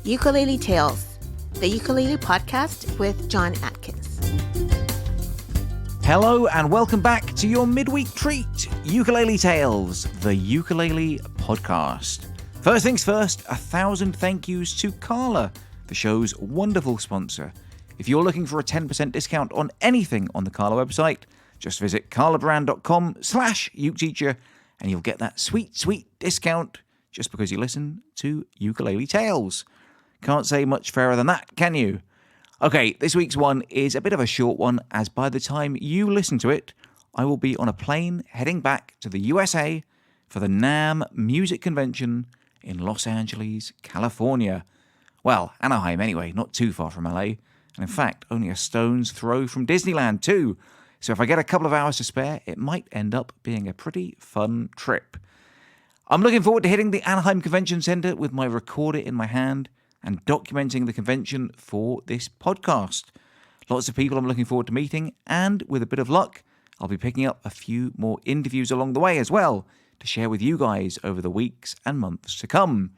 Ukulele Tales, the ukulele podcast with John Atkins. Hello and welcome back to your midweek treat, Ukulele Tales, the ukulele podcast. First things first, 1,000 thank yous to Carla, the show's wonderful sponsor. If you're looking for a 10% discount on anything on the Carla website, just visit carlabrand.com/uketeacher and you'll get that sweet discount just because you listen to Ukulele Tales. Can't say much fairer than that, can you? Okay, this week's one is a bit of a short one, as by the time you listen to it, I will be on a plane heading back to the USA for the NAMM Music Convention in Los Angeles, California. Well, Anaheim anyway, not too far from LA, and in fact, only a stone's throw from Disneyland too. So if I get a couple of hours to spare, it might end up being a pretty fun trip. I'm looking forward to hitting the Anaheim Convention Center with my recorder in my hand and documenting the convention for this podcast. Lots of people I'm looking forward to meeting, and with a bit of luck, I'll be picking up a few more interviews along the way as well to share with you guys over the weeks and months to come.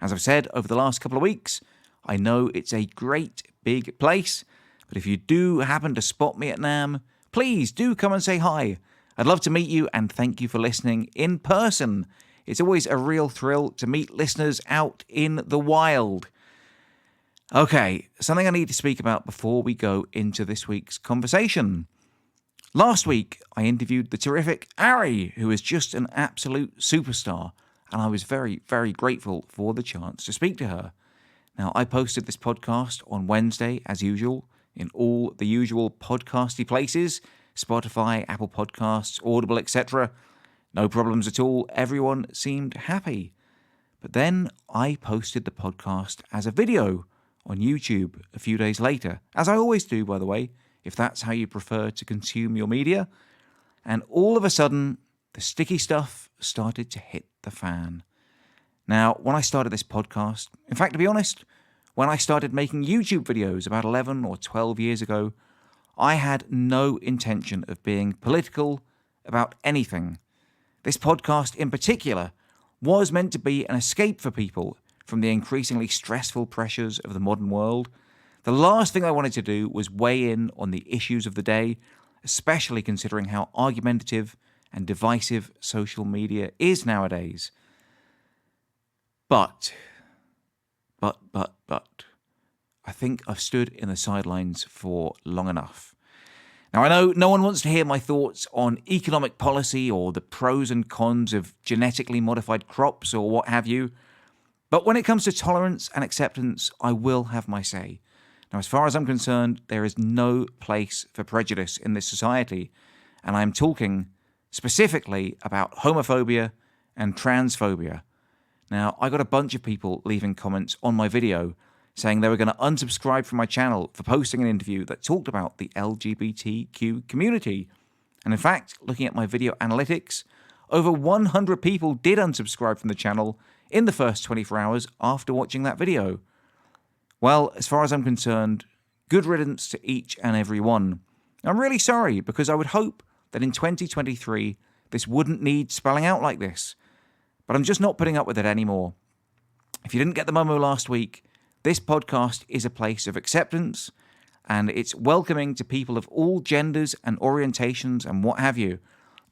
As I've said over the last couple of weeks, I know it's a great big place, but if you do happen to spot me at NAMM, please do come and say hi. I'd love to meet you and thank you for listening in person. It's always a real thrill to meet listeners out in the wild. Okay, something I need to speak about before we go into this week's conversation. Last week, I interviewed the terrific Aryy, who is just an absolute superstar, and I was very, very grateful for the chance to speak to her. Now, I posted this podcast on Wednesday, as usual, in all the usual podcasty places, Spotify, Apple Podcasts, Audible, etc. No problems at all. Everyone seemed happy. But then I posted the podcast as a video on YouTube a few days later, as I always do, by the way, if that's how you prefer to consume your media. And all of a sudden, the sticky stuff started to hit the fan. Now, when I started this podcast, in fact, to be honest, when I started making YouTube videos about 11 or 12 years ago, I had no intention of being political about anything. This podcast in particular was meant to be an escape for people from the increasingly stressful pressures of the modern world. The last thing I wanted to do was weigh in on the issues of the day, especially considering how argumentative and divisive social media is nowadays. But, I think I've stood in the sidelines for long enough. Now, I know no one wants to hear my thoughts on economic policy or the pros and cons of genetically modified crops or what have you, but when it comes to tolerance and acceptance, I will have my say. Now, as far as I'm concerned, there is no place for prejudice in this society, and I'm talking specifically about homophobia and transphobia. Now, I got a bunch of people leaving comments on my video saying they were going to unsubscribe from my channel for posting an interview that talked about the LGBTQ community. And in fact, looking at my video analytics, over 100 people did unsubscribe from the channel in the first 24 hours after watching that video. Well, as far as I'm concerned, good riddance to each and every one. I'm really sorry, because I would hope that in 2023, this wouldn't need spelling out like this. But I'm just not putting up with it anymore. If you didn't get the memo last week, this podcast is a place of acceptance, and it's welcoming to people of all genders and orientations and what have you.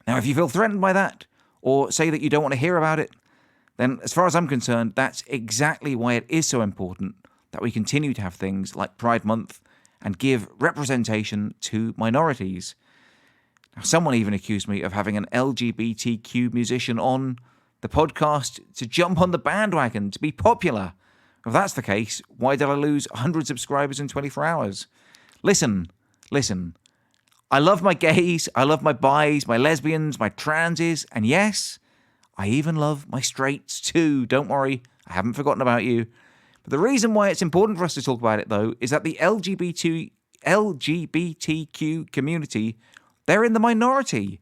Now, if you feel threatened by that, or say that you don't want to hear about it, then as far as I'm concerned, that's exactly why it is so important that we continue to have things like Pride Month and give representation to minorities. Now, someone even accused me of having an LGBTQ musician on the podcast to jump on the bandwagon, to be popular. If that's the case, why did I lose 100 subscribers in 24 hours? Listen. I love my gays, I love my bis, my lesbians, my transes, and yes, I even love my straights too. Don't worry, I haven't forgotten about you. But the reason why it's important for us to talk about it, though, is that the LGBTQ community, they're in the minority.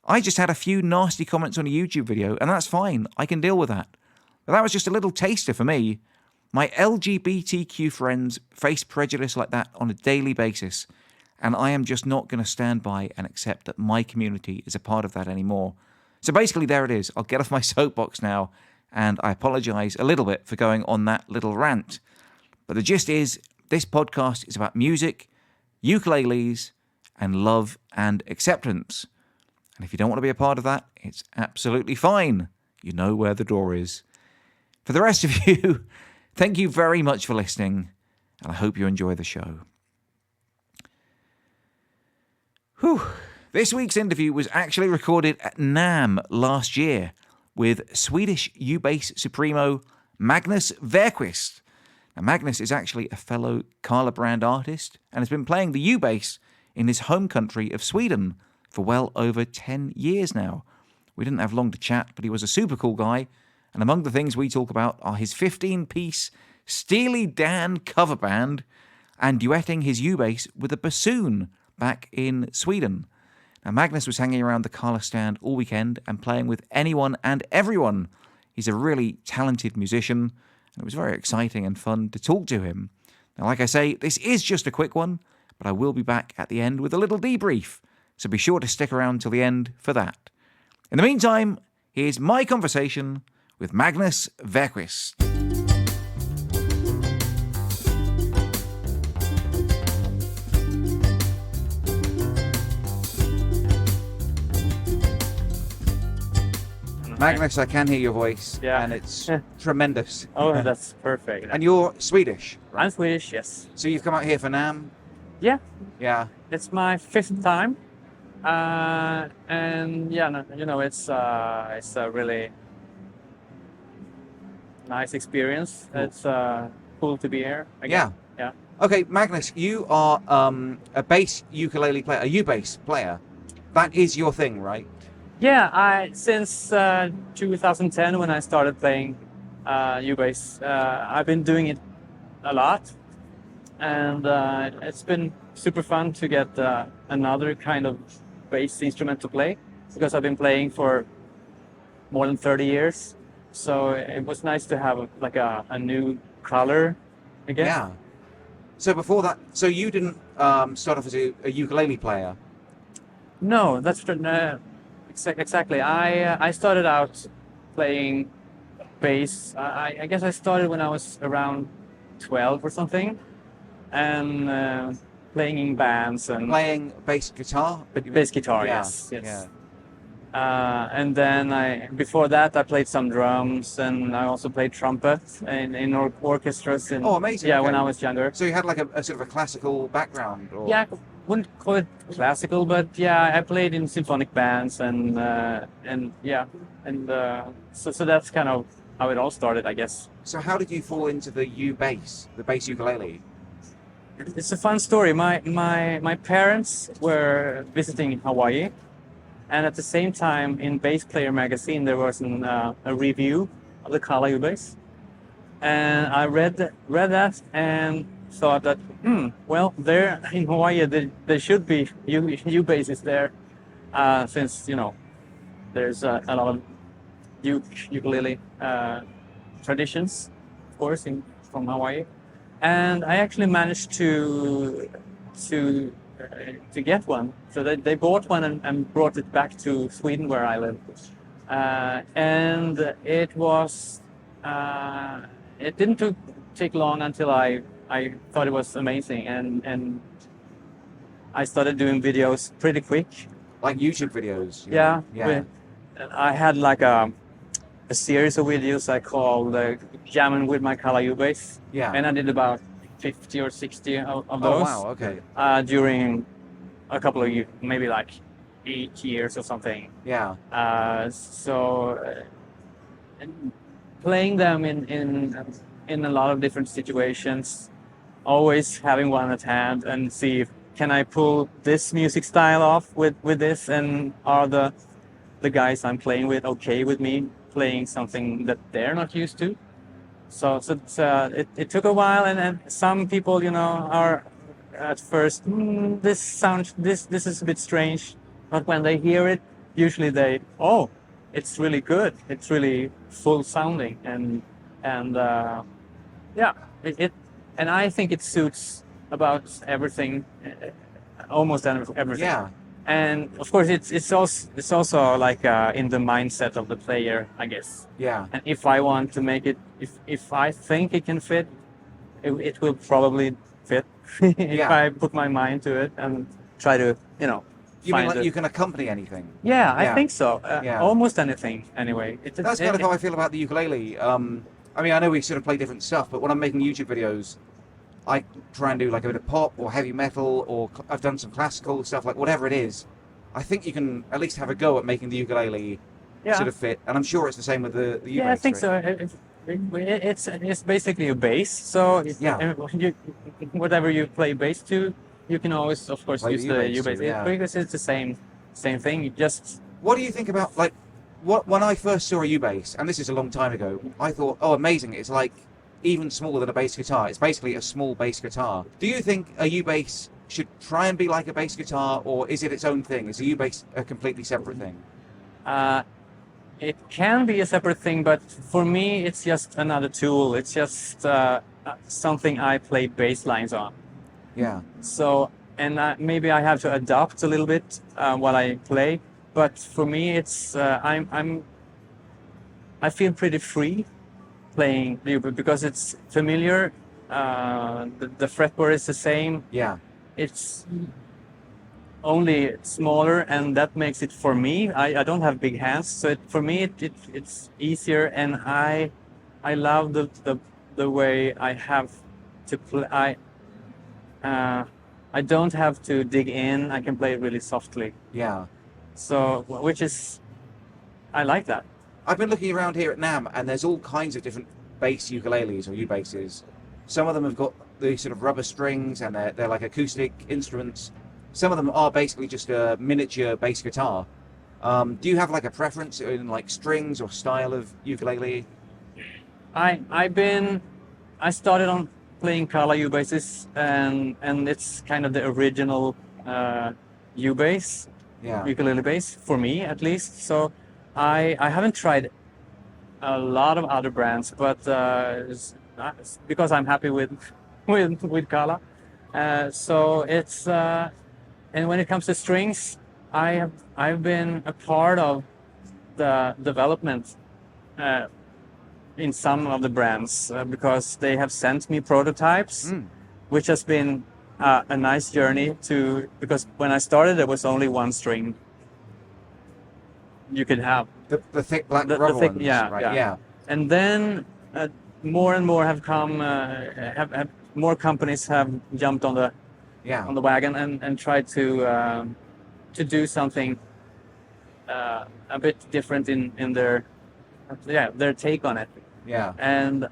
I just had a few nasty comments on a YouTube video, and that's fine. I can deal with that. But that was just a little taster for me. My LGBTQ friends face prejudice like that on a daily basis, and I am just not going to stand by and accept that my community is a part of that anymore. So basically, there it is. I'll get off my soapbox now, and I apologise a little bit for going on that little rant. But the gist is, this podcast is about music, ukuleles, and love and acceptance. And if you don't want to be a part of that, it's absolutely fine. You know where the door is. For the rest of you, thank you very much for listening, and I hope you enjoy the show. Whew. This week's interview was actually recorded at NAMM last year with Swedish U-Bass Supremo Magnus Varquist. Now, Magnus is actually a fellow Kala brand artist and has been playing the U-Bass in his home country of Sweden for well over 10 years now. We didn't have long to chat, but he was a super cool guy, and among the things we talk about are his 15-piece Steely Dan cover band and duetting his U-Bass with a bassoon back in Sweden. Now, Magnus was hanging around the Kala stand all weekend and playing with anyone and everyone. He's a really talented musician, and it was very exciting and fun to talk to him. Now, like I say, this is just a quick one, but I will be back at the end with a little debrief, so be sure to stick around till the end for that. In the meantime, here's my conversation with Magnus Varquist. Magnus, I can hear your voice, and it's tremendous. Oh, that's perfect. And you're Swedish, right? I'm Swedish, yes. So you've come out here for NAMM? Yeah. Yeah. It's my 5th time. And yeah, it's a really nice experience. Cool. It's cool to be here again. Yeah. Okay, Magnus, you are a bass ukulele player, a U-bass player. That is your thing, right? Yeah, since 2010 when I started playing U-Bass, I've been doing it a lot, and it's been super fun to get another kind of bass instrument to play, because I've been playing for more than 30 years, so it was nice to have like a new color again. Yeah. So before that, so you didn't start off as a ukulele player? No, that's exactly. I started out playing bass. I guess I started when I was around 12 or something, and playing in bands and playing bass guitar. Bass guitar, yes. Yeah. And then before that I played some drums, and I also played trumpet in orchestras. Oh, amazing! Yeah, okay. when I was younger. So you had like a sort of a classical background, or? Yeah. Wouldn't call it classical, but yeah, I played in symphonic bands, and so that's kind of how it all started, I guess. So how did you fall into the U-bass, the bass ukulele? It's a fun story. My parents were visiting Hawaii, and at the same time in Bass Player magazine there was a review of the Kala U-Bass, and I read that and thought that, well, there in Hawaii there should be U-Basses there, since there's a lot of ukulele traditions, of course, from Hawaii, and I actually managed to get one. So they bought one and brought it back to Sweden, where I live, and it was it didn't take long until I thought it was amazing, and I started doing videos pretty quick. Like YouTube videos? Yeah. I had like a series of videos I called Jamming with my Kala U-Bass. Yeah. And I did about 50 or 60 of those. Oh, wow, okay. During a couple of years, maybe like 8 years or something. Yeah. Playing them in a lot of different situations, always having one at hand and see if can I pull this music style off with this, and are the guys I'm playing with okay with me playing something that they're not used to. So it took a while, and some people are at first this is a bit strange, but when they hear it, usually it's really good, it's really full sounding, and and I think it suits about everything, almost everything. Yeah. And of course, it's also like in the mindset of the player, I guess. Yeah. And if I want to make it, if I think it can fit, it will probably fit if Yeah. I put my mind to it and try to, You mean find like it. you can accompany anything? Yeah, I Yeah. think so. Yeah. Almost anything, anyway. That's kind of how I feel about the ukulele. I mean, I know we sort of play different stuff, but when I'm making YouTube videos, I try and do like a bit of pop or heavy metal, or I've done some classical stuff, like whatever it is. I think you can at least have a go at making the ukulele sort of fit, and I'm sure it's the same with the U-Bass. Yeah, I think so. It's basically a bass. So whatever you play bass to, you can always, of course, Play use the the U-Bass U-Bass. too, yeah. Because it's the same thing. You just What do you think about, like, when I first saw a U-Bass, and this is a long time ago, I thought, oh, amazing, it's like even smaller than a bass guitar. It's basically a small bass guitar. Do you think a U-Bass should try and be like a bass guitar, or is it its own thing? Is a U-Bass a completely separate thing? it can be a separate thing, but for me, it's just another tool. It's just something I play bass lines on. Yeah. So, and maybe I have to adapt a little bit while I play. But for me, it's I feel pretty free playing Debrief because it's familiar. The fretboard is the same. Yeah. It's only smaller, and that makes it for me. I don't have big hands, so for me it's easier, and I love the way I have to play. I don't have to dig in. I can play it really softly. Yeah. So, which is, I like that. I've been looking around here at NAMM, and there's all kinds of different bass ukuleles or U-basses. Some of them have got the sort of rubber strings, and they're like acoustic instruments. Some of them are basically just a miniature bass guitar. Do you have like a preference in like strings or style of ukulele? I started on playing Kala U-basses, and it's kind of the original U-bass. Yeah. Ukulele bass for me at least. So I haven't tried a lot of other brands, but it's because I'm happy with Kala. So it's and when it comes to strings, I've been a part of the development in some of the brands because they have sent me prototypes, which has been a nice journey because when I started there was only one string you could have. The thick black rubber ones, yeah, right? Yeah. And then more and more have come. Have more companies have jumped on the wagon and tried to do something a bit different in their take on it. Yeah. And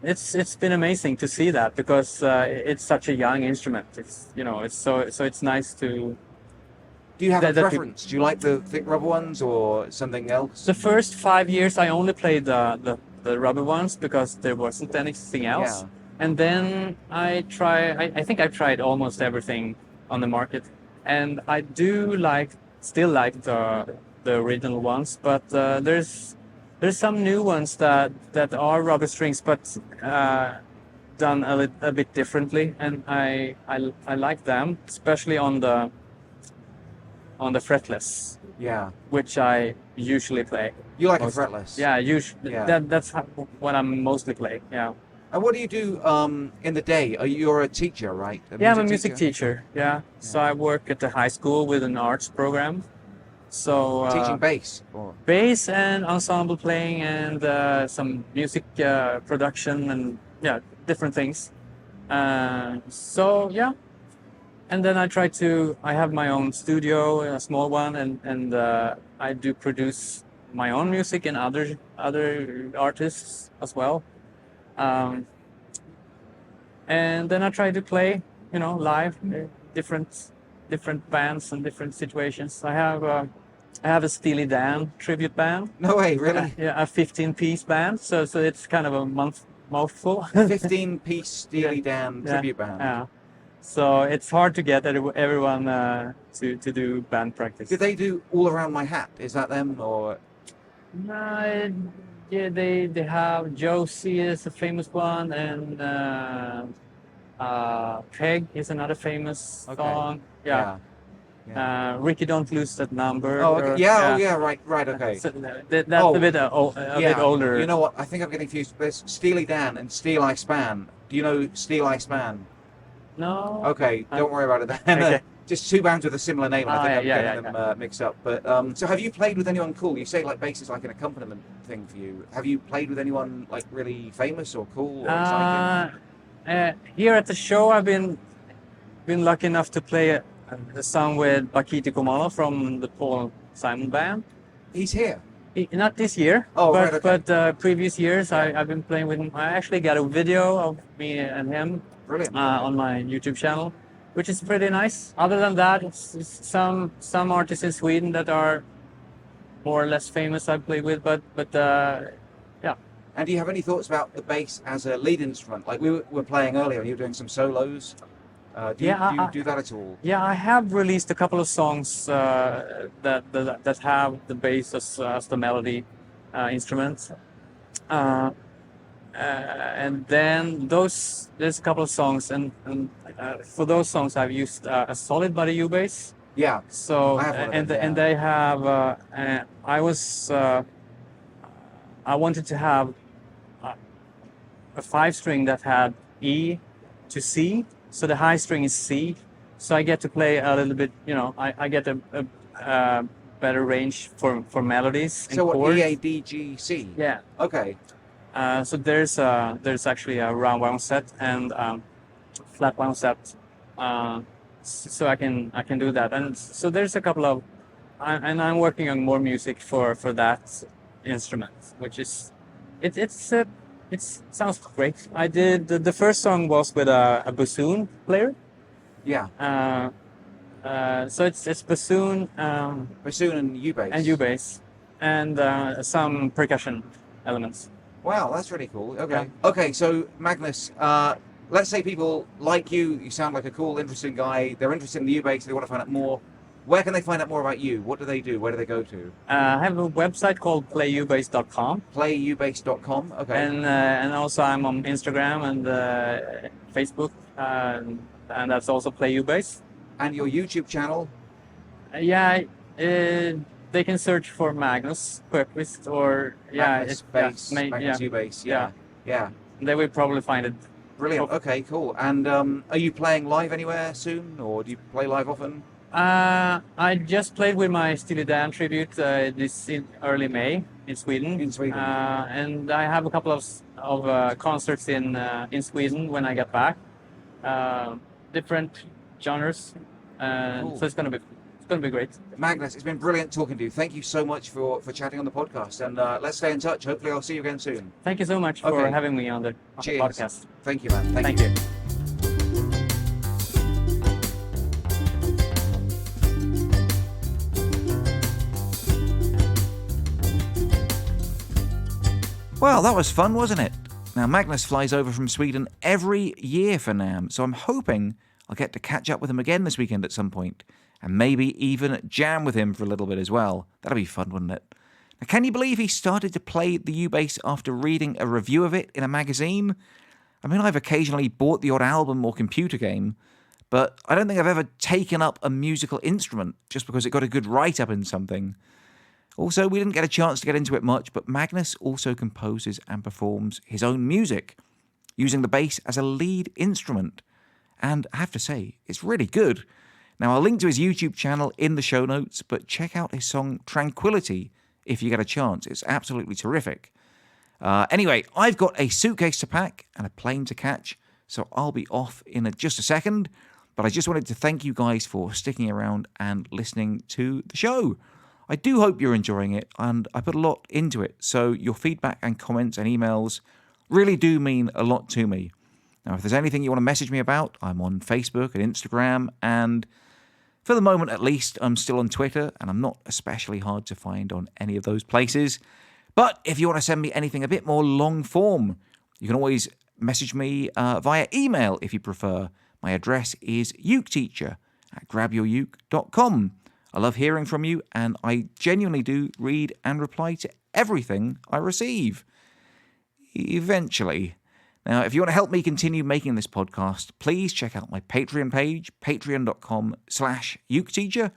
it's been amazing to see that because it's such a young instrument. It's it's nice to. Do you have a preference? Do you like the thick rubber ones or something else? The first 5 years I only played the rubber ones because there wasn't anything else. Yeah. And then I think I've tried almost everything on the market, and I do still like the original ones, but there's some new ones that are rubber strings, but done a bit differently, and I like them, especially on the fretless. Yeah. Which I usually play. You like a fretless? Yeah, usually. Yeah. That's what I'm mostly playing. Yeah. And what do you do in the day? You're a teacher, right? I'm a music teacher. Yeah. So I work at the high school with an arts program. So teaching bass? Bass and ensemble playing and some music production and different things. So yeah. And then I have my own studio, a small one, and I do produce my own music and other artists as well. And then I try to play, live, different bands and different situations. I have a Steely Dan tribute band. No way, really? A 15-piece band. So it's kind of a mouthful. 15-piece Steely Dan tribute band. Yeah. So it's hard to get everyone to do band practice. Did they do All Around My Hat? Is that them or? No, yeah, they have Josie is a famous one, and Peg is another famous song. Yeah. Ricky, don't lose that number. Oh, okay. or- Yeah, right, okay. So that's Oh, a bit bit older. You know what? I think I'm getting confused. There's Steely Dan and Steel I Span. Do you know Steel I Span? No. Okay, don't worry about it then. Okay. Just two bands with a similar name. I think I'm getting yeah. them mixed up. But so, have you played with anyone cool? You say like bass is like an accompaniment thing for you. Have you played with anyone like really famous or cool or exciting? Here at the show, I've been lucky enough to play a song with Bakiti Kumalo from the Paul Simon Band. He's here. Not this year, Oh, but right, okay. but previous years I've been playing with him. I actually got a video of me and him Brilliant. on my YouTube channel, which is pretty nice. Other than that, it's some artists in Sweden that are more or less famous I play with, but yeah. And do you have any thoughts about the bass as a lead instrument? Like we were playing earlier, you were doing some solos. Do you do that at all? Yeah, I have released a couple of songs that have the bass as the melody instrument, and then there's a couple of songs, and for those songs I've used a solid body U-Bass. Yeah. So I have one of them, and they have I wanted to have a 5-string that had E to C. So the high string is C, so I get to play a little bit. I get a better range for melodies and So what? chords. E, A, D, G, C. Yeah. Okay. So there's actually a round wound set and flat wound set, so I can do that. And so there's a couple of, and I'm working on more music for that instrument, which is it sounds great. I did the first song was with a bassoon player. Yeah. So it's bassoon Bassoon and U-Bass. and U-Bass and some percussion elements. Wow, that's really cool. Okay. Yeah. Okay, so Magnus, let's say people like you. You sound like a cool, interesting guy. They're interested in the U-Bass. They want to find out more. Where can they find out more about you? What do they do? Where do they go to? I have a website called playubass.com. Playubass.com. Okay. And also I'm on Instagram and Facebook, and that's also Play U-Bass. And your YouTube channel? They can search for Magnus Sjöquist or Magnus Bass, Magnus U-Bass. Yeah. They will probably find it. Brilliant. Okay, cool. And are you playing live anywhere soon, or do you play live often? I just played with my Steely Dan tribute this in early May in Sweden. In Sweden. And I have a couple of concerts in Sweden when I get back. Different genres. Cool. So it's gonna be great. Magnus, it's been brilliant talking to you. Thank you so much for chatting on the podcast, and let's stay in touch. Hopefully I'll see you again soon. Thank you so much for having me on the Cheers. podcast. Thank you, man. Thank you. Well, that was fun, wasn't it? Now, Magnus flies over from Sweden every year for NAMM, so I'm hoping I'll get to catch up with him again this weekend at some point, and maybe even jam with him for a little bit as well. That'll be fun, wouldn't it? Now, can you believe he started to play the U-Bass after reading a review of it in a magazine? I mean, I've occasionally bought the odd album or computer game, but I don't think I've ever taken up a musical instrument just because it got a good write-up in something. Also, we didn't get a chance to get into it much, but Magnus also composes and performs his own music, using the bass as a lead instrument. And I have to say, it's really good. Now, I'll link to his YouTube channel in the show notes, but check out his song Tranquility if you get a chance. It's absolutely terrific. Anyway, I've got a suitcase to pack and a plane to catch, so I'll be off in just a second. But I just wanted to thank you guys for sticking around and listening to the show. I do hope you're enjoying it, and I put a lot into it, so your feedback and comments and emails really do mean a lot to me. Now, if there's anything you want to message me about, I'm on Facebook and Instagram, and for the moment at least, I'm still on Twitter, and I'm not especially hard to find on any of those places. But if you want to send me anything a bit more long form, you can always message me via email if you prefer. My address is uketeacher@grabyouruke.com. I love hearing from you, and I genuinely do read and reply to everything I receive. Eventually. Now, if you want to help me continue making this podcast, please check out my Patreon page, patreon.com/uketeacher,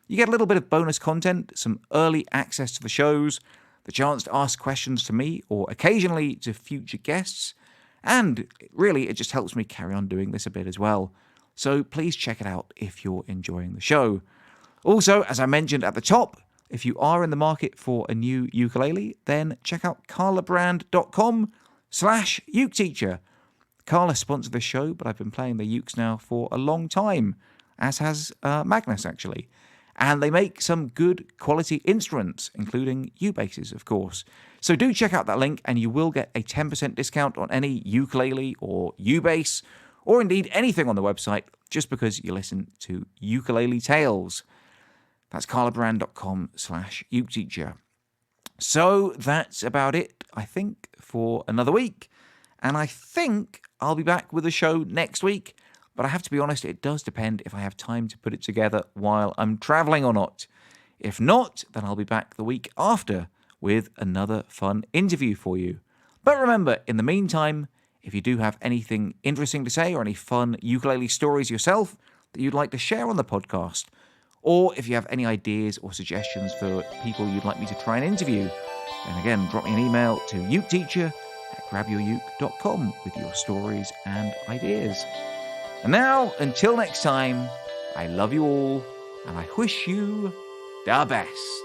You get a little bit of bonus content, some early access to the shows, the chance to ask questions to me or occasionally to future guests, and really it just helps me carry on doing this a bit as well. So please check it out if you're enjoying the show. Also, as I mentioned at the top, if you are in the market for a new ukulele, then check out carlabrand.com/uketeacher. Carla sponsored the show, but I've been playing the ukes now for a long time, as has Magnus actually. And they make some good quality instruments, including U-basses, of course. So do check out that link and you will get a 10% discount on any ukulele or U-bass, or indeed anything on the website, just because you listen to Ukulele Tales. That's carlabrand.com/uketeacher. So that's about it, I think, for another week. And I think I'll be back with a show next week. But I have to be honest, it does depend if I have time to put it together while I'm traveling or not. If not, then I'll be back the week after with another fun interview for you. But remember, in the meantime, if you do have anything interesting to say or any fun ukulele stories yourself that you'd like to share on the podcast, or if you have any ideas or suggestions for people you'd like me to try and interview, then again, drop me an email to uketeacher@grabyouruke.com with your stories and ideas. And now, until next time, I love you all, and I wish you the best.